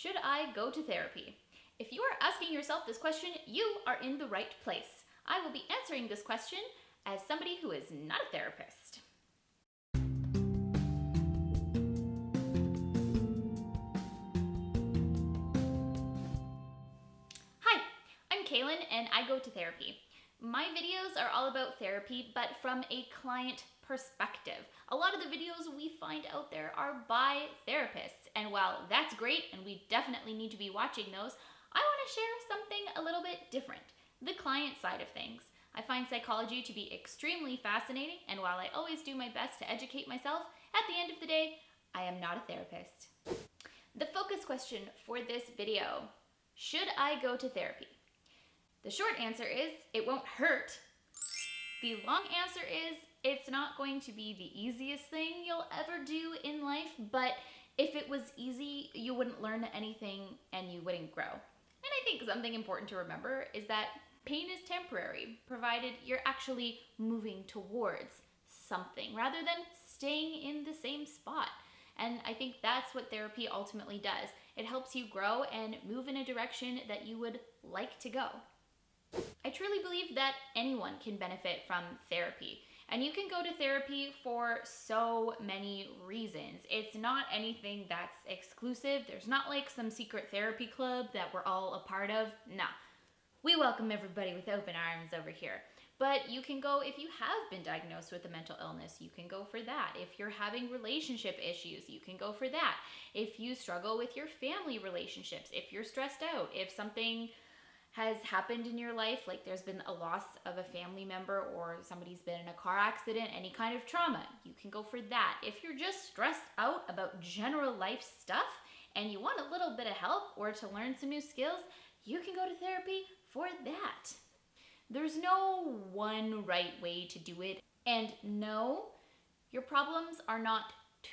Should I go to therapy? If you are asking yourself this question, you are in the right place. I will be answering this question as somebody who is not a therapist. Hi, I'm Caylyn and I go to therapy. My videos are all about therapy, but from a client perspective. A lot of the videos we find out there are by therapists, and while that's great and we definitely need to be watching those, I want to share something a little bit different, the client side of things. I find psychology to be extremely fascinating, and while I always do my best to educate myself, at the end of the day, I am not a therapist. The focus question for this video: should I go to therapy? The short answer is, it won't hurt. The long answer is, it's not going to be the easiest thing you'll ever do in life, but if it was easy, you wouldn't learn anything and you wouldn't grow. And I think something important to remember is that pain is temporary, provided you're actually moving towards something rather than staying in the same spot. And I think that's what therapy ultimately does. It helps you grow and move in a direction that you would like to go. I truly believe that anyone can benefit from therapy. And you can go to therapy for so many reasons. It's not anything that's exclusive. There's not like some secret therapy club that we're all a part of. Nah, we welcome everybody with open arms over here. But you can go if you have been diagnosed with a mental illness, you can go for that. If you're having relationship issues, you can go for that. If you struggle with your family relationships, if you're stressed out, if something has happened in your life, like there's been a loss of a family member or somebody's been in a car accident, any kind of trauma, you can go for that. If you're just stressed out about general life stuff and you want a little bit of help or to learn some new skills, you can go to therapy for that. There's no one right way to do it. And no, your problems are not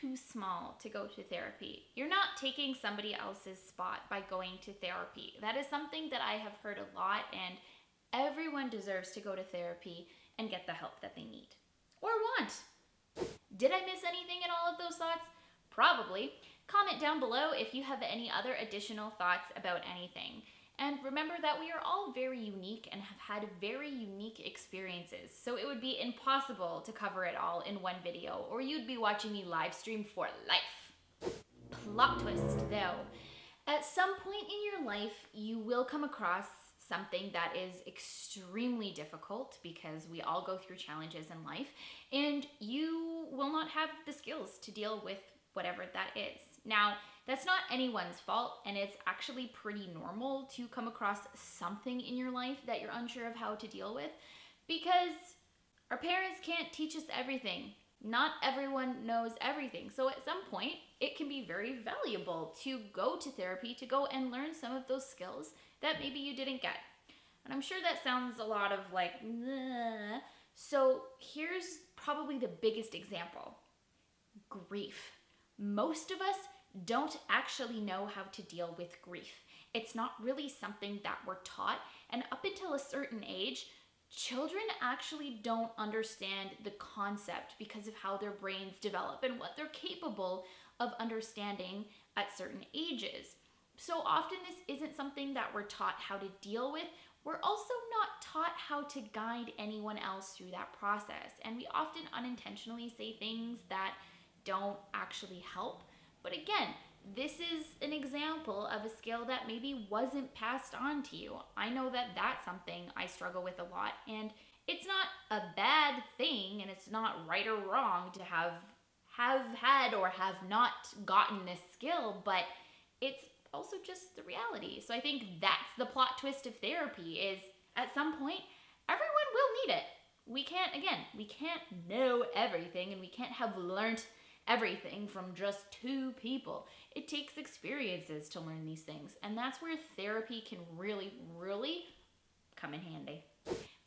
too small to go to therapy. You're not taking somebody else's spot by going to therapy. That is something that I have heard a lot, and everyone deserves to go to therapy and get the help that they need or want. Did I miss anything in all of those thoughts? Probably. Comment down below if you have any other additional thoughts about anything. And remember that we are all very unique and have had very unique experiences, so it would be impossible to cover it all in one video, or you'd be watching me live stream for life. Plot twist though. At some point in your life, you will come across something that is extremely difficult, because we all go through challenges in life, and you will not have the skills to deal with whatever that is. Now, that's not anyone's fault, and it's actually pretty normal to come across something in your life that you're unsure of how to deal with, because our parents can't teach us everything. Not everyone knows everything. So at some point, it can be very valuable to go to therapy, to go and learn some of those skills that maybe you didn't get. And I'm sure that sounds a lot of like, nah. So here's probably the biggest example: grief. Most of us don't actually know how to deal with grief. It's not really something that we're taught, and up until a certain age, children actually don't understand the concept because of how their brains develop and what they're capable of understanding at certain ages. So often this isn't something that we're taught how to deal with. We're also not taught how to guide anyone else through that process, and we often unintentionally say things that don't actually help. But again, this is an example of a skill that maybe wasn't passed on to you. I know that that's something I struggle with a lot, and it's not a bad thing, and it's not right or wrong to have had or have not gotten this skill, but it's also just the reality. So I think that's the plot twist of therapy, is at some point, everyone will need it. We can't know everything, and we can't have learned everything from just two people. It takes experiences to learn these things, and that's where therapy can really, really come in handy.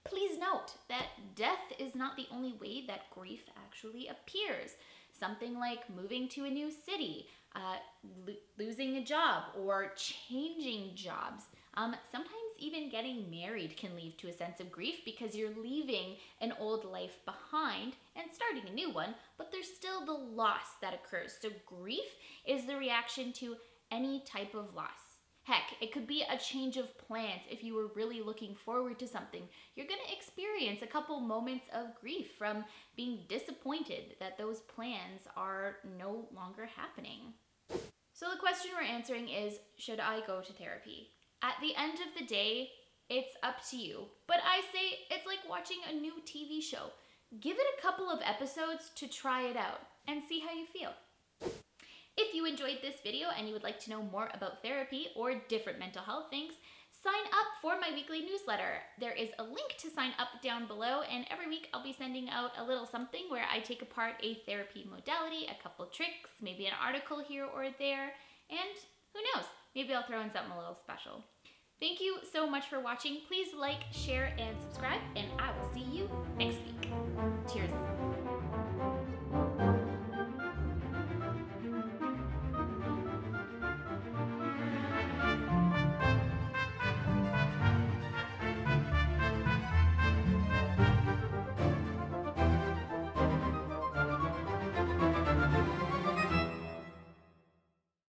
Please note that death is not the only way that grief actually appears. Something like moving to a new city, losing a job, or changing jobs. Sometimes even getting married can lead to a sense of grief, because you're leaving an old life behind and starting a new one, but there's still the loss that occurs. So grief is the reaction to any type of loss. Heck, it could be a change of plans. If you were really looking forward to something, you're going to experience a couple moments of grief from being disappointed that those plans are no longer happening. So the question we're answering is, should I go to therapy? At the end of the day, it's up to you. But I say it's like watching a new TV show. Give it a couple of episodes to try it out and see how you feel. If you enjoyed this video and you would like to know more about therapy or different mental health things, sign up for my weekly newsletter. There is a link to sign up down below, and every week I'll be sending out a little something where I take apart a therapy modality, a couple tricks, maybe an article here or there, and who knows, maybe I'll throw in something a little special. Thank you so much for watching. Please like, share, and subscribe, and I will see you next week. Cheers.